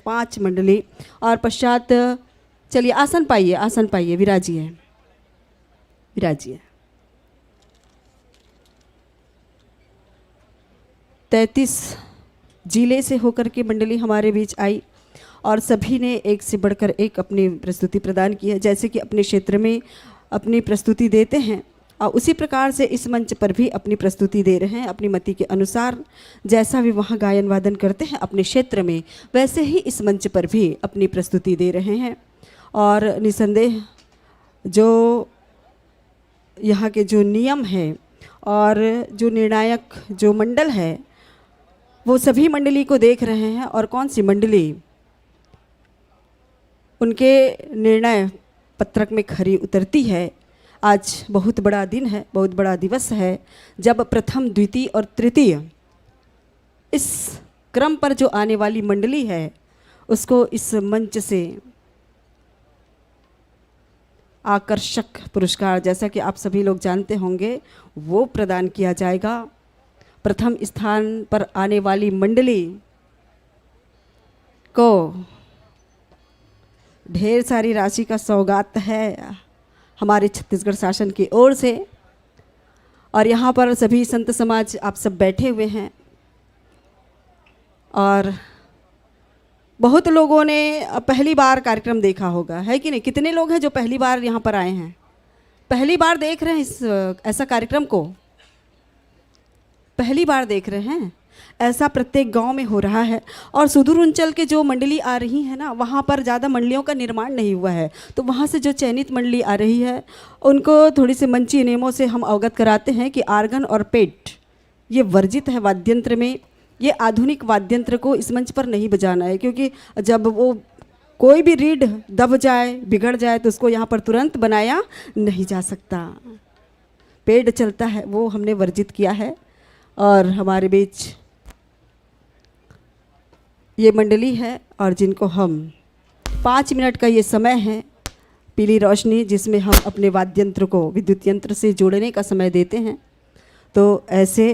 5 मंडली और पश्चात चलिए आसन पाइए, विराजिए, विराजिए। 33 जिले से होकर के मंडली हमारे बीच आई और सभी ने एक से बढ़कर एक अपनी प्रस्तुति प्रदान की है। जैसे कि अपने क्षेत्र में अपनी प्रस्तुति देते हैं और उसी प्रकार से इस मंच पर भी अपनी प्रस्तुति दे रहे हैं। अपनी मति के अनुसार जैसा भी वहाँ गायन वादन करते हैं अपने क्षेत्र में, वैसे ही इस मंच पर भी अपनी प्रस्तुति दे रहे हैं। और निसंदेह जो यहाँ के जो नियम हैं और जो निर्णायक जो मंडल है वो सभी मंडली को देख रहे हैं और कौन सी मंडली उनके निर्णय पत्रक में खरी उतरती है। आज बहुत बड़ा दिन है, बहुत बड़ा दिवस है जब प्रथम, द्वितीय और तृतीय इस क्रम पर जो आने वाली मंडली है उसको इस मंच से आकर्षक पुरस्कार, जैसा कि आप सभी लोग जानते होंगे, वो प्रदान किया जाएगा। प्रथम स्थान पर आने वाली मंडली को ढेर सारी राशि का सौगात है हमारे छत्तीसगढ़ शासन की ओर से। और यहाँ पर सभी संत समाज आप सब बैठे हुए हैं और बहुत लोगों ने पहली बार कार्यक्रम देखा होगा, है कि नहीं? कितने लोग हैं जो पहली बार यहाँ पर आए हैं, पहली बार देख रहे हैं इस ऐसा कार्यक्रम को, पहली बार देख रहे हैं? ऐसा प्रत्येक गांव में हो रहा है। और सुदूर अंचल के जो मंडली आ रही है ना, वहाँ पर ज़्यादा मंडलियों का निर्माण नहीं हुआ है, तो वहाँ से जो चयनित मंडली आ रही है उनको थोड़ी सी मंची नियमों से हम अवगत कराते हैं कि आर्गन और पेट ये वर्जित है वाद्यंत्र में। ये आधुनिक वाद्यंत्र को इस मंच पर नहीं बजाना है, क्योंकि जब वो कोई भी रीढ़ दब जाए, बिगड़ जाए, तो उसको यहाँ पर तुरंत बनाया नहीं जा सकता। पेड़ चलता है, वो हमने वर्जित किया है। और हमारे बीच ये मंडली है और जिनको हम 5 मिनट का ये समय है, पीली रोशनी, जिसमें हम अपने वाद्यंत्र को विद्युत यंत्र से जोड़ने का समय देते हैं। तो ऐसे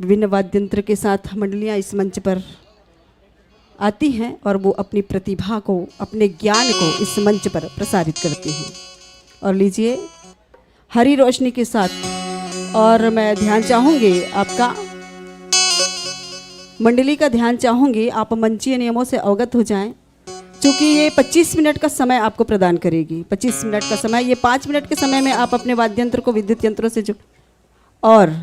विभिन्न वाद्यंत्र के साथ मंडलियाँ इस मंच पर आती हैं और वो अपनी प्रतिभा को, अपने ज्ञान को इस मंच पर प्रसारित करती हैं। और लीजिए हरी रोशनी के साथ, और मैं ध्यान चाहूँगी आपका, मंडली का ध्यान चाहूँगी, आप मंचीय नियमों से अवगत हो जाएं, क्योंकि ये 25 मिनट का समय आपको प्रदान करेगी। 25 मिनट का समय, ये 5 मिनट के समय में आप अपने वाद्यंत्र को विद्युत यंत्रों से जो, और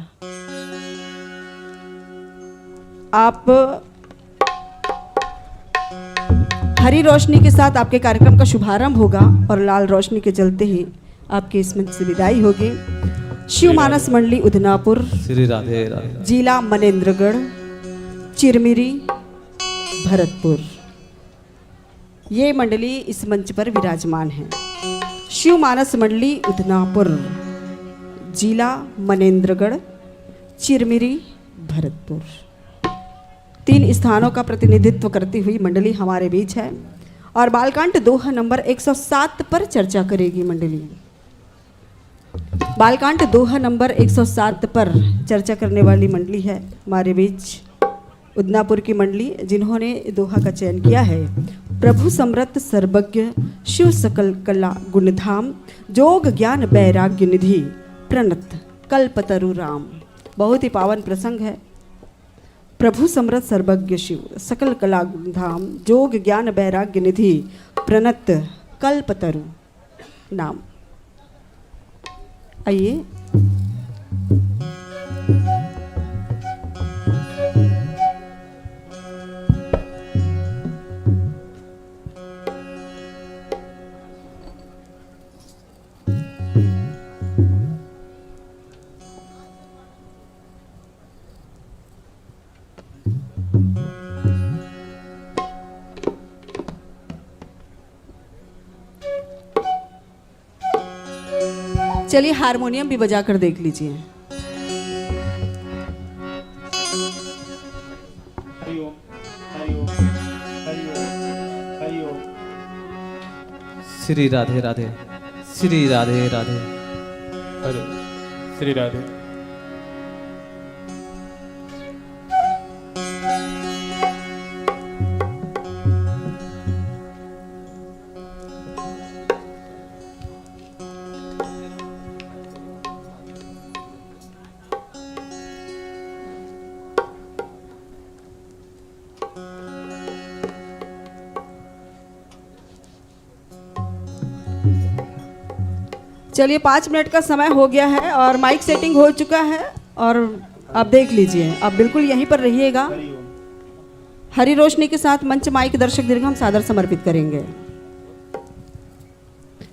आप हरी रोशनी के साथ आपके कार्यक्रम का शुभारंभ होगा और लाल रोशनी के जलते ही आपके इस मंच से विदाई होगी। शिव मानस मंडली उदनापुर, श्री राधे राधे, जिला मनेन्द्रगढ़, चिरमिरी, भरतपुर, ये मंडली इस मंच पर विराजमान है। शिव मानस मंडली उदनापुर, जिला मनेन्द्रगढ़, चिरमिरी, भरतपुर, 3 स्थानों का प्रतिनिधित्व करती हुई मंडली हमारे बीच है। और बालकांड दोहा नंबर 107 पर चर्चा करेगी मंडली। बालकांड दोहा नंबर 107 पर चर्चा करने वाली मंडली है हमारे बीच उदनापुर की मंडली, जिन्होंने दोहा का चयन किया है। प्रभु समृत सर्वज्ञ, शिव सकल कला गुणधाम, जोग ज्ञान वैराग्य निधि, प्रणत कल्पतरु राम। बहुत ही पावन प्रसंग है। प्रभु समृत सर्वज्ञ शिव, सकल कला गुणधाम, जोग ज्ञान वैराग्य निधि, प्रणत कल्पतरु नाम। आइए चलिए हारमोनियम भी बजा कर देख लीजिए। हरिओम हरिओम हरिओम हरिओम। श्री राधे राधे, श्री राधे राधे, हरे श्री राधे। चलिए 5 मिनट का समय हो गया है और माइक सेटिंग हो चुका है और आप देख लीजिए, आप बिल्कुल यहीं पर रहिएगा। हरी रोशनी के साथ मंच माइक दर्शक दीर्घ हम सादर समर्पित करेंगे।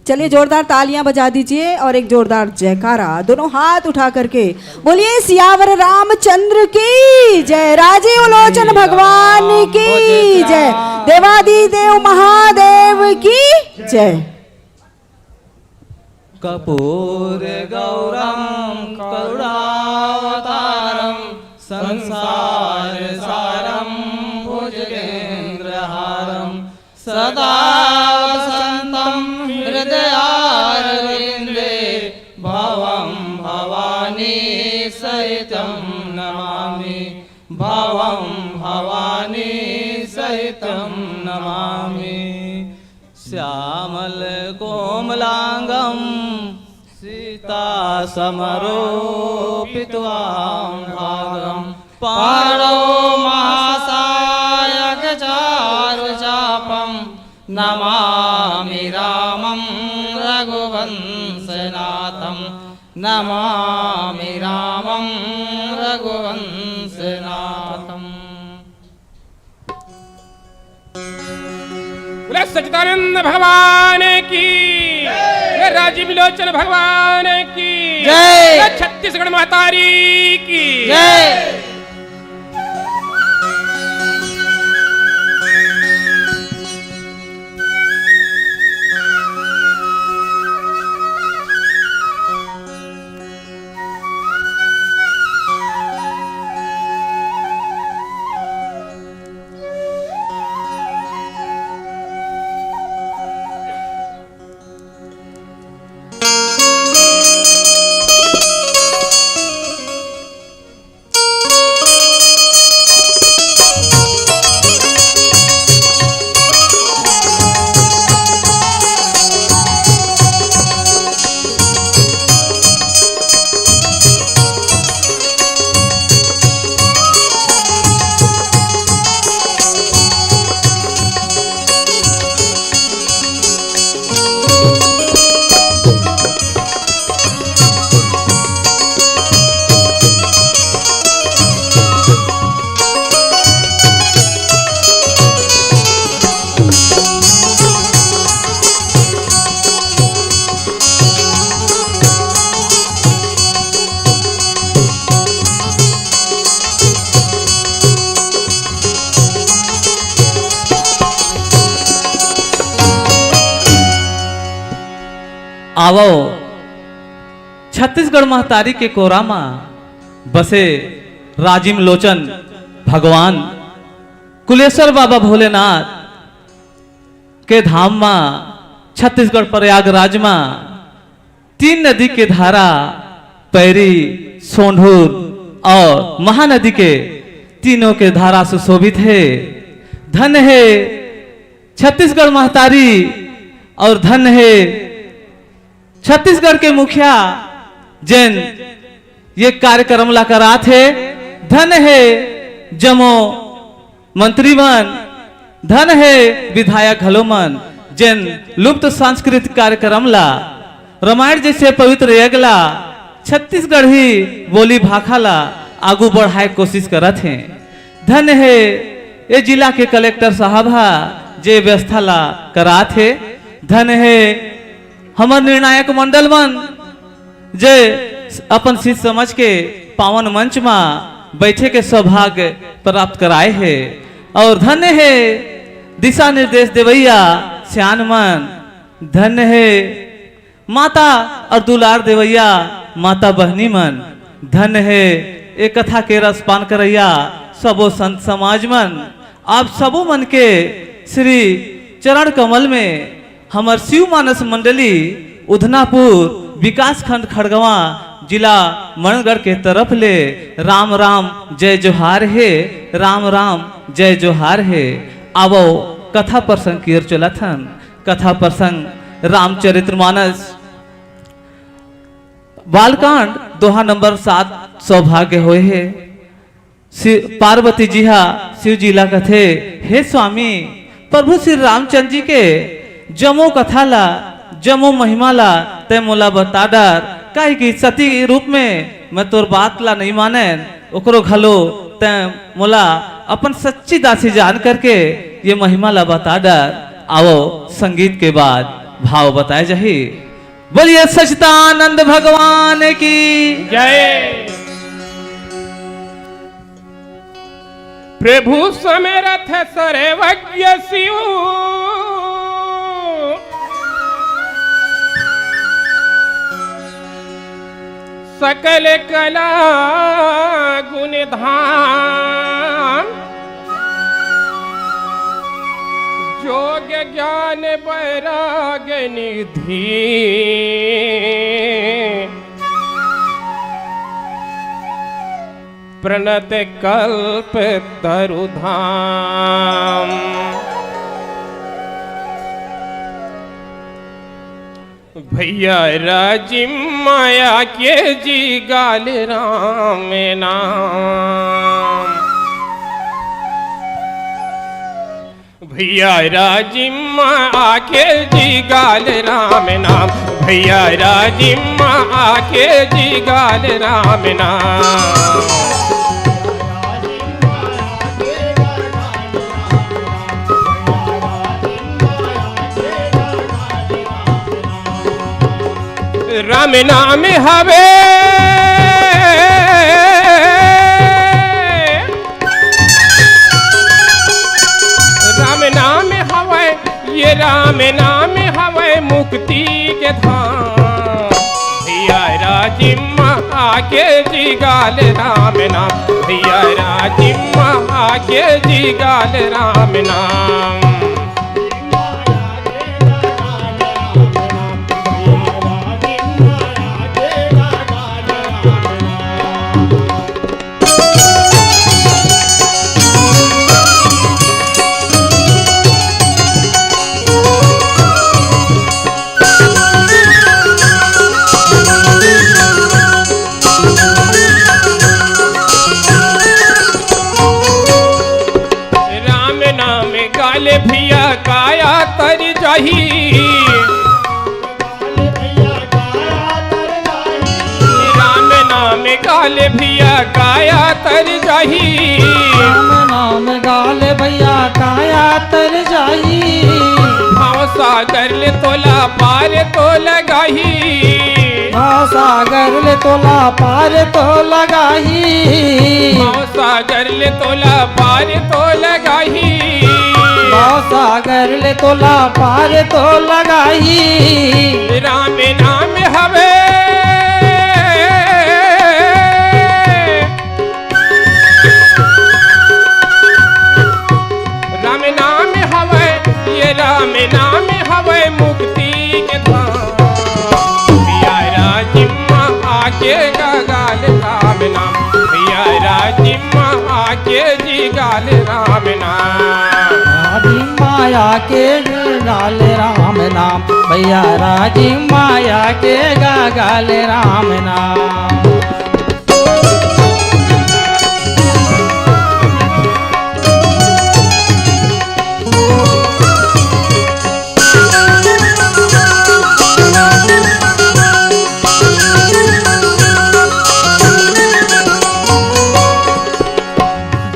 चलिए जोरदार तालियां बजा दीजिए और एक जोरदार जयकारा दोनों हाथ उठा करके बोलिए सियावर रामचंद्र की जय, राजीव लोचन भगवान की जय, देवादिदेव महादेव की जय। कपूर गौरम करुणावतारम संसार सारम भुजगेन्द्रहारम सदा वसंतम हृदयारविंदे भवं भवानी सहितं नमामि, भवं भवानी सहितं नमामि। श्यामल कोमलांगम सीता समरोपित्वां भागं पाणौ महासायक चारुचापं नमामि रामं रघुवंशनाथं, नमामि रामं रघुवंशनाथम्। सच्चिदानंद भगवान की जय, राजीव लोचन भगवान की जय, छत्तीसगढ़ महतारी की जय। आवो छत्तीसगढ़ महतारी के कोरामा बसे राजीव लोचन भगवान कुलेश्वर बाबा भोलेनाथ के धाम में छत्तीसगढ़ प्रयागराज में 3 नदी के धारा पैरी सोंढूर और महानदी के तीनों के धारा सुशोभित है। धन है छत्तीसगढ़ महतारी और धन है छत्तीसगढ़ के मुखिया जैन ये कार्यक्रम ला करा थे। धन है जमो मंत्रीमन, धन है विधायक हलोमन जैन लुप्त सांस्कृतिक कार्यक्रम ला रामायण जैसे पवित्र यज्ञला छत्तीसगढ़ ही बोली भाखा ला आगू बढ़ाए कोशिश करत हैं। धन है ये जिला के कलेक्टर साहब जे व्यवस्था ला करा थे। धन है हमर निर्णायक मंडल मन जे अपन सीट समझ के पावन मंच में बैठे के सौभाग्य प्राप्त कराए है। और धन्य है दिशा निर्देश देवैया सियान मन, धन्य है माता और दुलार देवैया माता बहनी मन, धन्य है एक कथा के रसपान करैया सबो संत समाज मन। आप सबो मन के श्री चरण कमल में हमर शिव मानस मंडली उधनापुर विकास खंड खड़गवा जिला मणगढ़ के तरफ ले राम राम जय जोहार है, राम राम जय जोहार है। आवो कथा प्रसंग की ओर चलथन। कथा प्रसंग रामचरितमानस बालकांड दोहा नंबर 7 सौभाग्य होए है। पार्वती जी शिव जी ला कथे हे स्वामी प्रभु श्री रामचंद्र जी के जमो कथा ला जमो महिमाला ते मोला बता डार काहे कि सती रूप में मैं तोर बात ला नहीं माने ओकरो घलो ते मोला अपन सच्ची दासी जान करके ये महिमाला बता डार। आओ संगीत के बाद भाव बताए जही। बोलिए सच्चिदानंद भगवान की जय। प्रभु समरथ सर्वज्ञ शिव सकल कला गुण धाम जोग ज्ञान वैराग निधि प्रणत कल्प तरुधाम। भैया राजिम माया के जी गाल राम नाम। भैया राजिम माया के जी गाल राम नाम। भैया राजिम माया के जी गाल राम नाम। राम नाम हवे राम नाम हवे ये राम नाम हवे मुक्ति के धाम। भैया राजिम आके जी गाल राम नाम। भैया राजिम आके जी गाल राम नाम। भैया काया तर जाही राम नाम गाल भैया काया तर जाही। राम नाम गाल भैया काया तर जाही। भाव सागर ले तोला पार तो लगाही। भाव सागर ले तोला पार तो लगाही। भाव सागर ले तोला पार तो लगाही। भाव सागर ले तोला पार तो लगाही। राम नाम हवे राम नाम हवे ये राम नाम हवे मुक्ति के धाम। भैया राजिम आके गाल राम नाम। भैया राजिम आके जी गाल राम नाम। माया के गाल राम नाम। भैया राजिम माया के गाल राम नाम।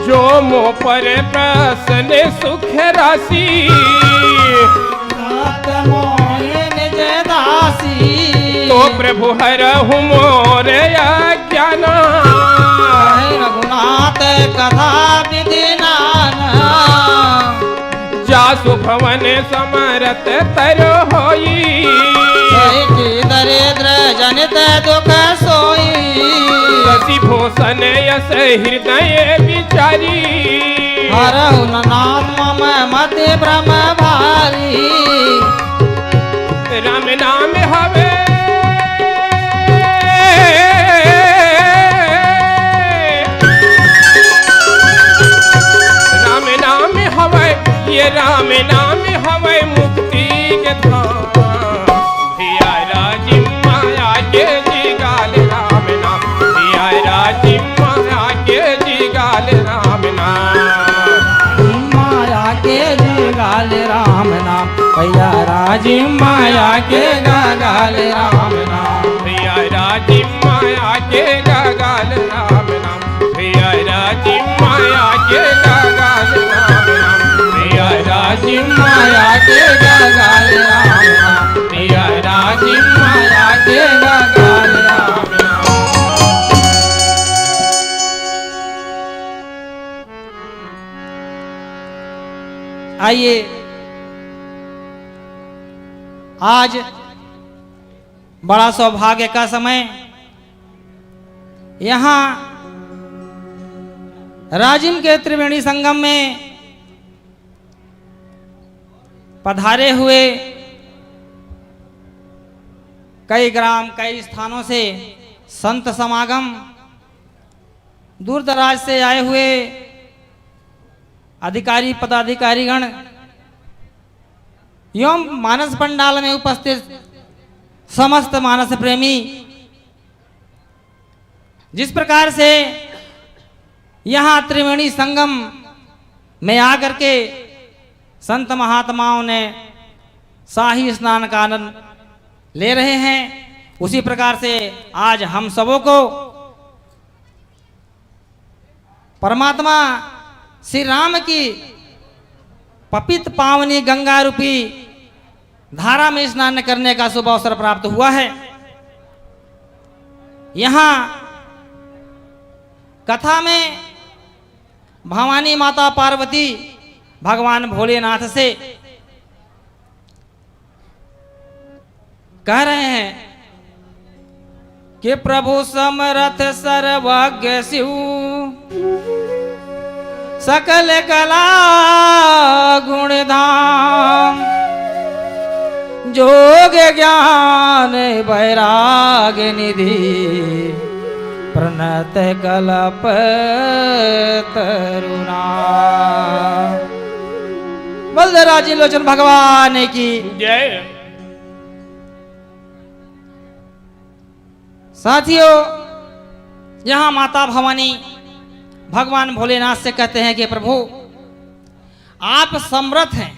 जो मो पर प्रसन्न सुख राशि निज दासी। तो प्रभु हरहु मोर अज्ञान। रघुनाथ कथा विधि नाना। जासु भवन समरत तर होई। दरिद्र जनित दुख सोई। शशि भूषण यस हृदय विचारी। हरहु नाम मम मति भ्रम भारी। राम नाम हवे राम नाम हवे ये राम नाम हवे मुक्ति के धाम। भैया राजिम माया के जी गाल राम नाम। भैया राजिम माया के जी गाल राम नाम। माया के जी गाल राम नाम। भैया राजिम माया के गाल राम नाम। भैया राजी माया के गाल राम नाम। भैया राजी माया के गाल राम नाम। भैया राजी माया के गाल राम नाम। भैया राजी माया के गाल राम नाम। आइए आज बड़ा सौभाग्य का समय, यहाँ राजिम के त्रिवेणी संगम में पधारे हुए कई ग्राम कई स्थानों से संत समागम, दूर दराज से आए हुए अधिकारी पदाधिकारीगण एवं मानस पंडाल में उपस्थित समस्त मानस प्रेमी, जिस प्रकार से यहाँ त्रिवेणी संगम में आकर के संत महात्माओं ने शाही स्नान का आनंद ले रहे हैं, उसी प्रकार से आज हम सबों को परमात्मा श्री राम की पवित्र पावनी गंगा रूपी धारा में स्नान करने का शुभ अवसर प्राप्त हुआ है। यहाँ कथा में भवानी माता पार्वती भगवान भोलेनाथ से कह रहे हैं कि प्रभु समरथ सर्वज्ञ शिव सकल कला गुण धाम, जोग ज्ञान वैराग निधि प्रणत कल्प तरुणा। बलराजी लोचन भगवान की जय। साथियों, यहाँ माता भवानी भगवान भोलेनाथ से कहते हैं कि प्रभु आप समर्थ हैं,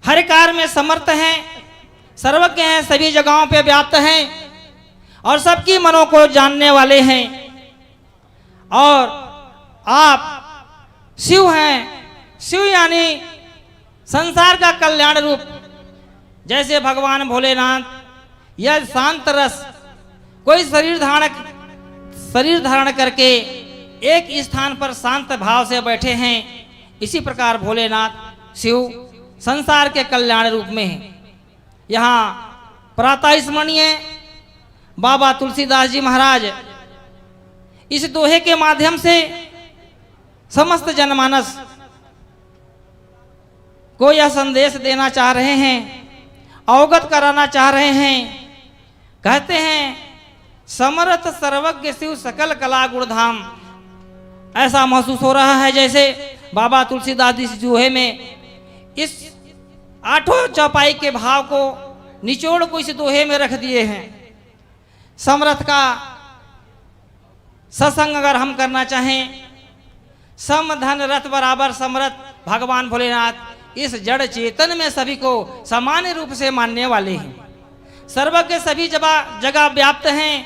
हर कार्य में समर्थ हैं, सर्वज्ञ हैं, सभी जगहों पे व्याप्त हैं और सबकी मनों को जानने वाले हैं, और आप शिव हैं। शिव यानी संसार का कल्याण रूप। जैसे भगवान भोलेनाथ यह शांत रस कोई शरीर धारण करके एक स्थान पर शांत भाव से बैठे हैं, इसी प्रकार भोलेनाथ शिव संसार के कल्याण रूप में हैं। यहाँ प्रातः स्मरणीय बाबा तुलसीदास जी महाराज इस दोहे के माध्यम से समस्त जनमानस को यह संदेश देना चाह रहे हैं, अवगत कराना चाह रहे हैं। कहते हैं समर्थ सर्वज्ञ शिव सकल कला गुणधाम। ऐसा महसूस हो रहा है जैसे बाबा तुलसीदास जी इस दोहे में इस आठों चौपाई के भाव को निचोड़ को इस दोहे में रख दिए हैं। समर्थ का सत्संग अगर हम करना चाहें, सम धन रथ बराबर समर्थ भगवान भोलेनाथ इस जड़ चेतन में सभी को सामान्य रूप से मानने वाले हैं। सर्वज्ञ सभी जगह व्याप्त हैं,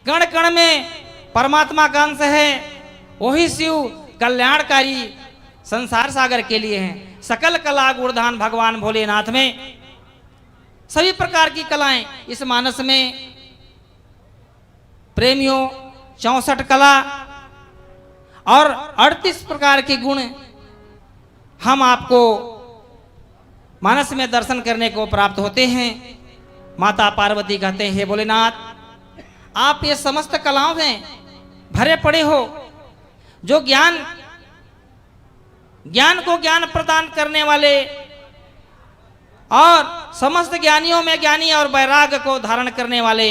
कण कण में परमात्मा का अंश है। वही शिव कल्याणकारी संसार सागर के लिए हैं। सकल कला गुणधान भगवान भोलेनाथ में सभी प्रकार की कलाएं इस मानस में प्रेमियों 64 कला और 38 प्रकार के गुण हम आपको मानस में दर्शन करने को प्राप्त होते हैं। माता पार्वती कहते हैं, हे भोलेनाथ, आप ये समस्त कलाओं में भरे पड़े हो, जो ज्ञान को ज्ञान प्रदान करने वाले और समस्त ज्ञानियों में ज्ञानी और वैराग को धारण करने वाले,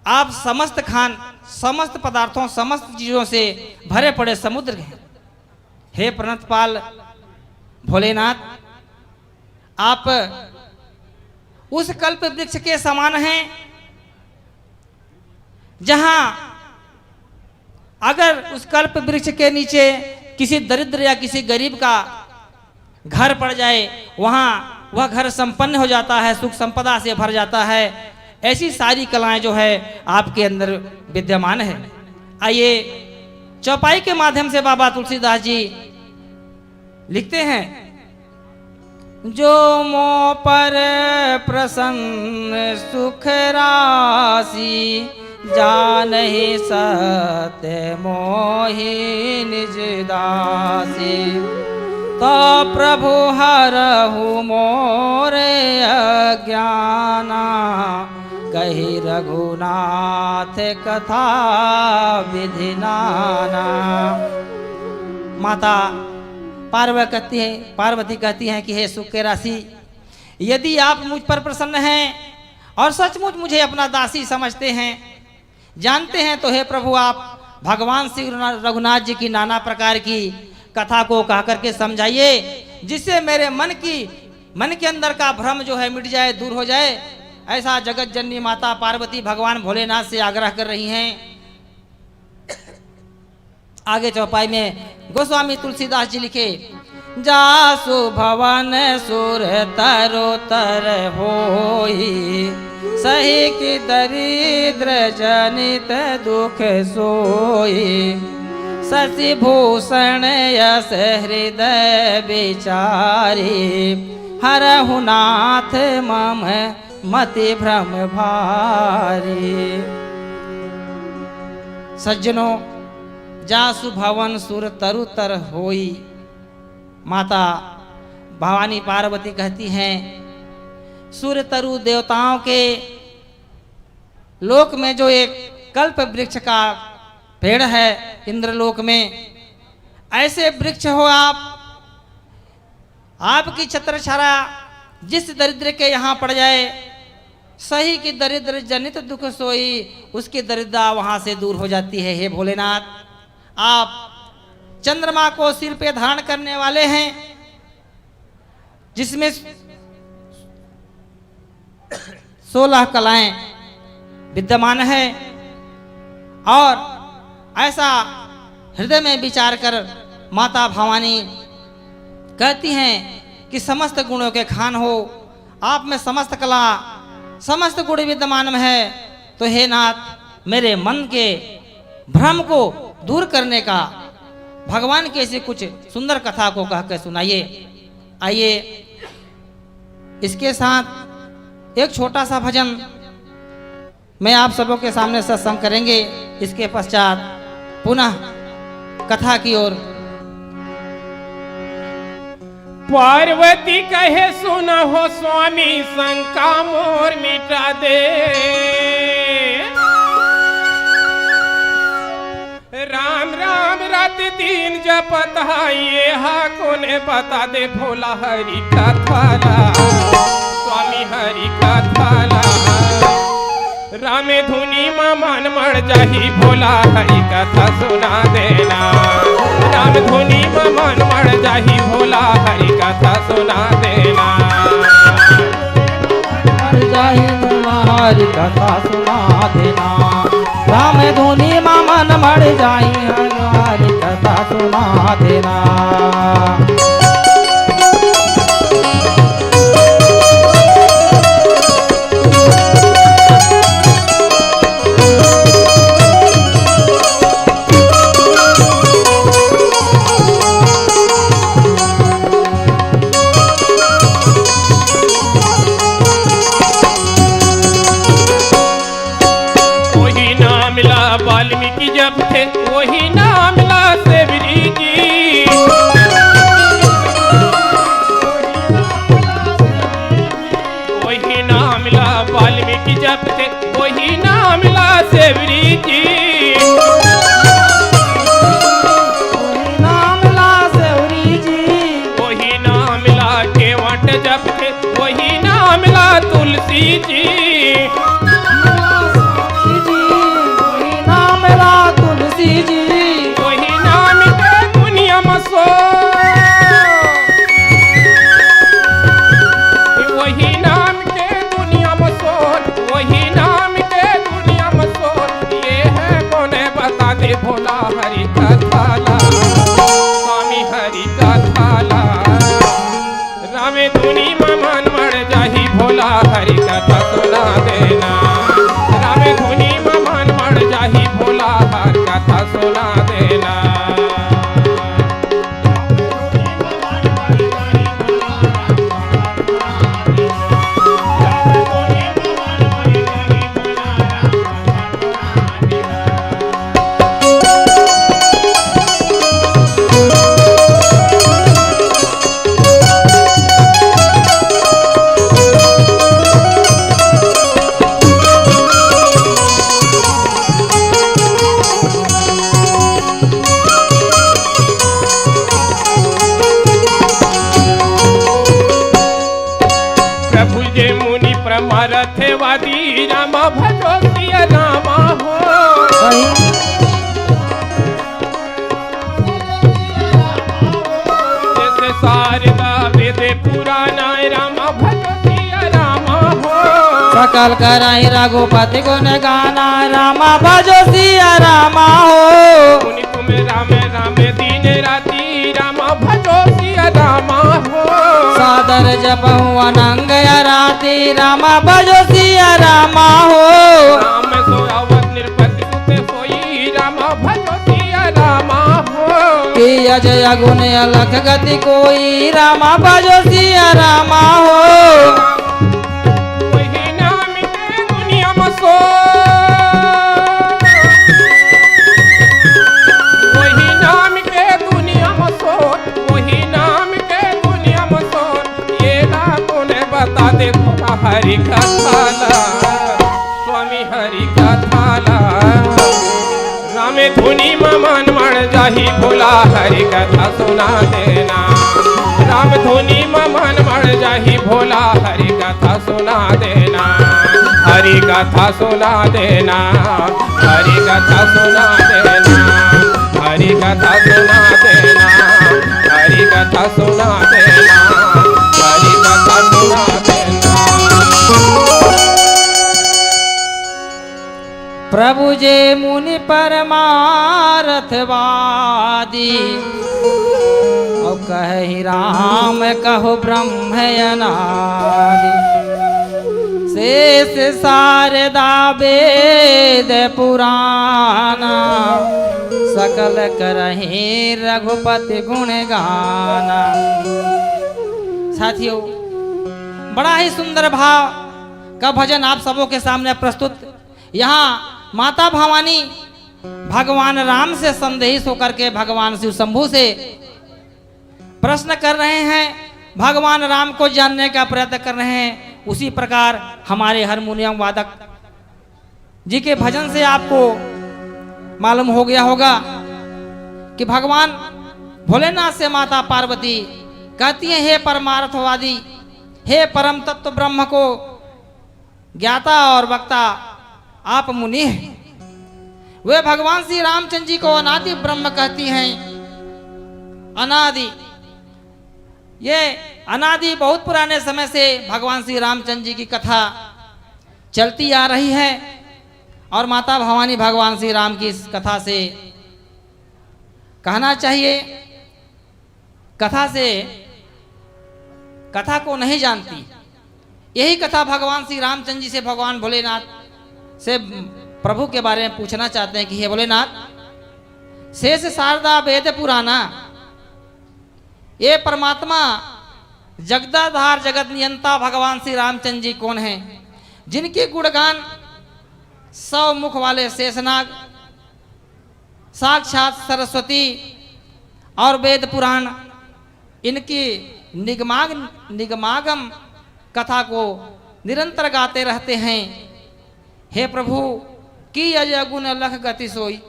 आप समस्त पदार्थों समस्त चीजों से भरे पड़े समुद्र हैं। हे प्रणतपाल भोलेनाथ, आप उस कल्प वृक्ष के समान हैं, जहां अगर उस कल्प वृक्ष के नीचे किसी दरिद्र या किसी गरीब का घर पड़ जाए, वहां वह घर संपन्न हो जाता है, सुख संपदा से भर जाता है। ऐसी सारी कलाएं जो है आपके अंदर विद्यमान है। आइए चौपाई के माध्यम से बाबा तुलसीदास जी लिखते हैं, जो मोह पर प्रसन्न सुख राशि, जानहि सत्य मोहि निज दासी, तो प्रभु हरहु मोरे अज्ञाना, कही रघुनाथ कथा विधि नाना। माता पार्वती कहती हैं कि हे सुख के राशि, यदि आप मुझ पर प्रसन्न हैं और सचमुच मुझे अपना दासी समझते हैं, जानते हैं, तो हे प्रभु आप भगवान श्री रघुनाथ जी की नाना प्रकार की कथा को कह करके समझाइए, जिससे मेरे मन के अंदर का भ्रम जो है मिट जाए, दूर हो जाए। ऐसा जगत जननी माता पार्वती भगवान भोलेनाथ से आग्रह कर रही हैं। आगे चौपाई में गोस्वामी तुलसीदास जी लिखे, जासु भवन सुर तरोतर होई, सही की दरिद्र जनित दुख सोई, शशि भूषण यस हृदय विचारी, हरहु नाथ मम मति भ्रम भारी। सज्जनों, जासु भवन सुर तरुतर होई, माता भवानी पार्वती कहती हैं, सूर्य तरु देवताओं के लोक में जो एक कल्प वृक्ष का पेड़ है इंद्रलोक में, ऐसे वृक्ष हो आप। आपकी छत्रछाया जिस दरिद्र के यहाँ पड़ जाए, सही की दरिद्र जनित दुख सोई, उसकी दरिद्रता वहां से दूर हो जाती है। हे भोलेनाथ, आप चंद्रमा को सिर पे धारण करने वाले हैं, जिसमें 16 कलाएं विद्यमान है, और ऐसा हृदय में विचार कर माता भवानी कहती हैं कि समस्त गुणों के खान हो, आप में समस्त कला समस्त गुण विद्यमान है, तो हे नाथ मेरे मन के भ्रम को दूर करने का भगवान की ऐसी कुछ सुंदर कथा को कहकर सुनाइए। आइए इसके साथ एक छोटा सा भजन मैं आप सबों के सामने सत्संग करेंगे। इसके पश्चात पुनः कथा की ओर। पार्वती कहे सुन हो स्वामी, शंका मोर मिटा दे, राम राम रात दिन जपत ये हा कोने बता दे, भोला हरि कथाला स्वामी हरि कथाला, रामे धुनी मन मर जाही, भोला हरि कथा सुना देना, राम धुनी मन मर जाही, भोला हरि कथा सुना देना, मर जाही हरि कथा सुना देना, राम धुनी मन मर जाही, हरि कथा सुना देना। वाल्मीकि जब थे वही नाम ला सेवरी जी, वही नाम ला वाल्मीकि जब थे वही नाम ला सेवरी जी, वही नाम ला सेवरी जी, वही नाम ला केवट जब थे वही नाम ला तुलसी जी, वही नाम के दुनिया में सो, वही नाम के दुनिया में सो, वही नाम के दुनिया में सो, ये है कौने बता दे, भोला हरि कथाला स्वामी हरि कथाला, रामे धुनी मन परमरथवादी राम भजो सिया राम हो जैसे शारदा वेद पुराना राम भजो सिया राम हो सकल कराई रघुपति गुण गाना रामा भजो सिया रामा हो मुनि तुम राम राम दिन राति राम भजो सिया राम हो सादर जपहु अनंग राति रामा भजो सिया रामा हो राम सोयावत निरपति सुते सोई राम भजो सिया राम हो कि अजय गुण अलख गति कोई रामा भजो सिया रामा हो वही नाम के दुनिया में सो वही नाम के दुनिया में सो वही नाम के दुनिया में सो ये रामों ने बता दे खुदा हरि का थाला स्वामी हरि का थाला रामे धुनी मन मण जाही भोला हरि कथा सुना देना राम धुनी मन मण जाही भोला हरि कथा सुना देना हरि कथा सुना देना हरि कथा सुना देना हरि कथा सुना देना हरि कथा सुना देना हरि कथा सुना देना प्रभु जे मुनि परमारथवादी और कहि राम कहो ब्रह्म अनादि शेष शारदा वेद पुराना सकल करहि रघुपति गुण गाना। साथियों, बड़ा ही सुंदर भाव का भजन आप सबों के सामने प्रस्तुत। यहाँ माता भवानी भगवान राम से संदेहित होकर के भगवान शिव शंभु से प्रश्न कर रहे हैं, भगवान राम को जानने का प्रयत्न कर रहे हैं। उसी प्रकार हमारे हारमोनियम वादक जी के भजन से आपको मालूम हो गया होगा कि भगवान भोलेनाथ से माता पार्वती कहती हैं, हे परमार्थवादी, हे परम तत्व ब्रह्म को ज्ञाता और वक्ता आप मुनि हैं। वे भगवान श्री रामचंद्र जी को अनादि ब्रह्म कहती हैं। अनादि, ये अनादि बहुत पुराने समय से भगवान श्री रामचंद्र जी की कथा चलती आ रही है और माता भवानी भगवान श्री राम की इस कथा से कहना चाहिए, कथा को नहीं जानती। यही कथा भगवान श्री रामचंद्र जी से भगवान भोलेनाथ से प्रभु के बारे में पूछना चाहते हैं कि हे भोलेनाथ, शेष शारदा वेद पुराना, ये परमात्मा जगदाधार जगत नियंता भगवान श्री रामचंद्र जी कौन हैं, जिनके गुणगान 100 मुख वाले शेषनाग, साक्षात सरस्वती और वेद पुराण इनकी निगमागम कथा को निरंतर गाते रहते हैं। हे प्रभु, की अजय गुण लख गति सोई।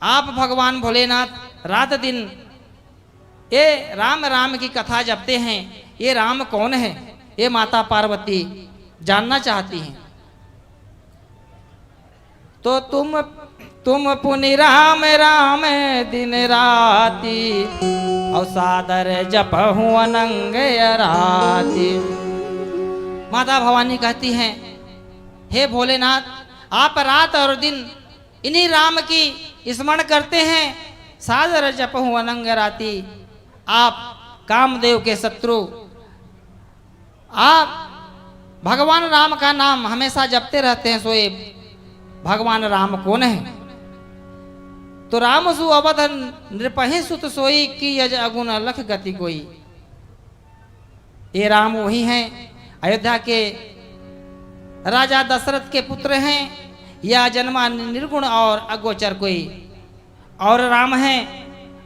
आप भगवान भोलेनाथ रात दिन ये राम राम की कथा जपते हैं। ये राम कौन है, ये माता पार्वती जानना चाहती हैं। तो तुम पुनि राम राम दिन राति और सादर जपहु अनंग राति। माता भवानी कहती हैं, हे भोलेनाथ, आप रात और दिन इन्हीं राम की स्मरण करते हैं, सादर जपहु अनंग राति। आप कामदेव के शत्रु, आप भगवान राम का नाम हमेशा जपते रहते हैं। सोए भगवान राम कौन है? तो राम सु अवध नृपहि सुत सोई की यज अगुण लख गति कोई। ये राम वही हैं, अयोध्या के राजा दशरथ के पुत्र हैं, या जन्मा निर्गुण और अगोचर कोई और राम हैं।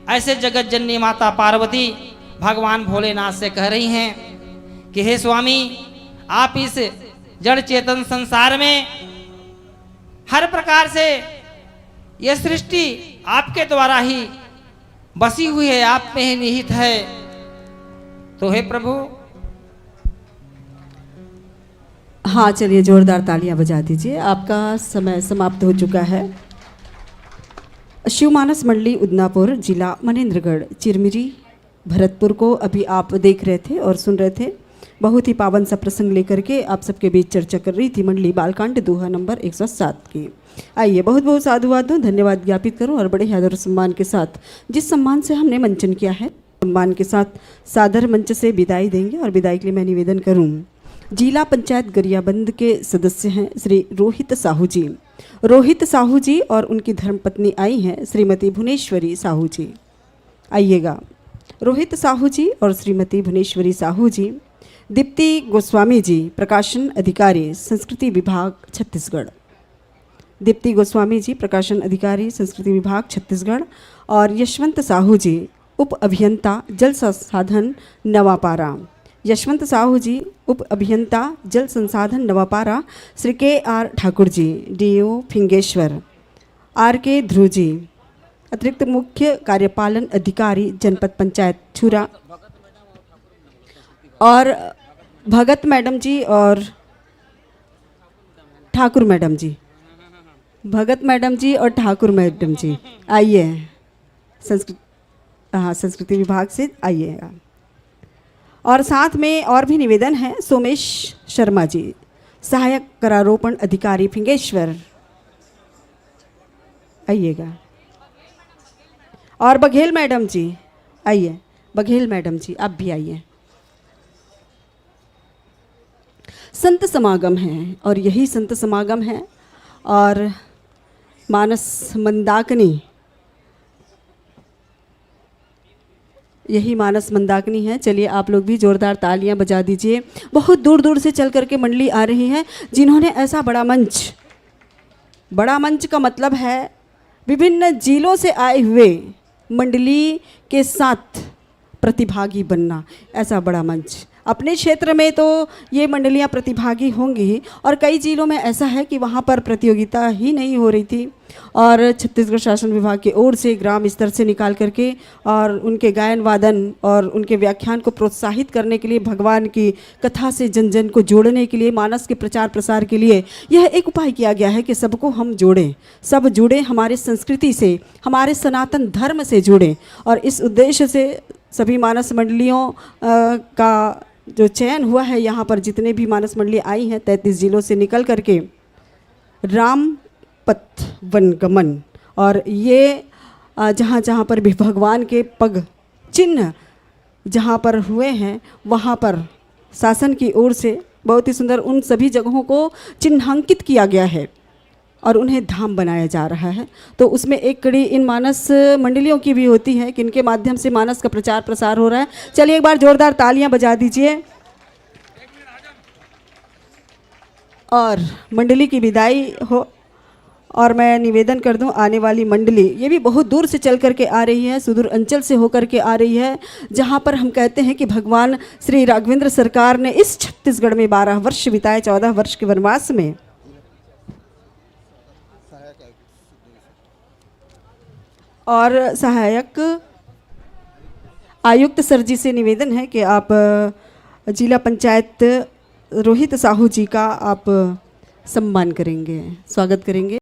ऐसे जगत जननी माता पार्वती भगवान भोलेनाथ से कह रही हैं कि हे स्वामी, आप इस जड़ चेतन संसार में हर प्रकार से यह सृष्टि आपके द्वारा ही बसी हुई है, आप में ही निहित है। तो हे प्रभु, हाँ चलिए जोरदार तालियां बजा दीजिए। आपका समय समाप्त हो चुका है। शिवमानस मंडली उदनापुर, जिला मनेंद्रगढ़, चिरमिरी, भरतपुर को अभी आप देख रहे थे और सुन रहे थे। बहुत ही पावन सा प्रसंग लेकर के आप सबके बीच चर्चा कर रही थी मंडली बालकांड दोहा नंबर 107 की। आइए बहुत बहुत साधुवाद दूँ, धन्यवाद ज्ञापित करूँ और बड़े आदर सम्मान के साथ जिस सम्मान से हमने मंचन किया है, सम्मान के साथ सादर मंच से विदाई देंगे। और विदाई के लिए मैं निवेदन करूँ, जिला पंचायत गरियाबंद के सदस्य हैं श्री रोहित साहू जी। रोहित साहू जी और उनकी धर्मपत्नी आई हैं श्रीमती भुवनेश्वरी साहू जी। आइएगा, रोहित साहू जी और श्रीमती भुवनेश्वरी साहू जी। दीप्ति गोस्वामी जी, प्रकाशन अधिकारी, संस्कृति विभाग, छत्तीसगढ़। दीप्ति गोस्वामी जी, प्रकाशन अधिकारी, संस्कृति विभाग, छत्तीसगढ़। और यशवंत साहू जी, उप अभियंता, जल संसाधन, नवापारा। यशवंत साहू जी, उप अभियंता, जल संसाधन, Navapara. Shri K R. Thakur ji, DO, Fingeshwar. R K. Dhruv ji, अतिरिक्त मुख्य कार्यपालन अधिकारी, जनपद पंचायत, छुरा। और भगत मैडम जी और ठाकुर मैडम जी, भगत मैडम जी और ठाकुर मैडम जी आइए, संस्कृति विभाग से आइएगा। और साथ में और भी निवेदन है, सोमेश शर्मा जी, सहायक करारोपण अधिकारी, फिंगेश्वर, आइएगा। और बघेल मैडम जी आइए, बघेल मैडम जी आप भी आइए। संत समागम है और यही संत समागम है और मानस मंदाकिनी, यही मानस मंदाकिनी है। चलिए आप लोग भी जोरदार तालियां बजा दीजिए। बहुत दूर दूर से चल करके मंडली आ रही है जिन्होंने ऐसा बड़ा मंच का मतलब है विभिन्न जिलों से आए हुए मंडली के साथ प्रतिभागी बनना। ऐसा बड़ा मंच अपने क्षेत्र में तो ये मंडलियां प्रतिभागी होंगी ही, और कई जिलों में ऐसा है कि वहाँ पर प्रतियोगिता ही नहीं हो रही थी और छत्तीसगढ़ शासन विभाग की ओर से ग्राम स्तर से निकाल करके और उनके गायन वादन और उनके व्याख्यान को प्रोत्साहित करने के लिए, भगवान की कथा से जन जन को जोड़ने के लिए, मानस के प्रचार प्रसार के लिए यह एक उपाय किया गया है कि सबको हम जोड़ें, सब जुड़ें, हमारे संस्कृति से, हमारे सनातन धर्म से जुड़ें। और इस उद्देश्य से सभी मानस मंडलियों का जो चयन हुआ है, यहाँ पर जितने भी मानस मंडली आई हैं 33 जिलों से निकल करके राम पथ वनगमन, और ये जहाँ जहाँ पर भी भगवान के पग चिन्ह जहाँ पर हुए हैं वहाँ पर शासन की ओर से बहुत ही सुंदर उन सभी जगहों को चिन्हांकित किया गया है और उन्हें धाम बनाया जा रहा है। तो उसमें एक कड़ी इन मानस मंडलियों की भी होती है कि इनके माध्यम से मानस का प्रचार प्रसार हो रहा है। चलिए एक बार जोरदार तालियां बजा दीजिए और मंडली की विदाई हो। और मैं निवेदन कर दूं, आने वाली मंडली ये भी बहुत दूर से चल करके आ रही है, सुदूर अंचल से होकर के आ रही है, जहां पर हम कहते हैं कि भगवान श्री राघवेंद्र सरकार ने इस छत्तीसगढ़ में 12 वर्ष बिताए, 14 वर्ष के वनवास में। और सहायक आयुक्त सर जी से निवेदन है कि आप जिला पंचायत रोहित साहू जी का आप सम्मान करेंगे, स्वागत करेंगे।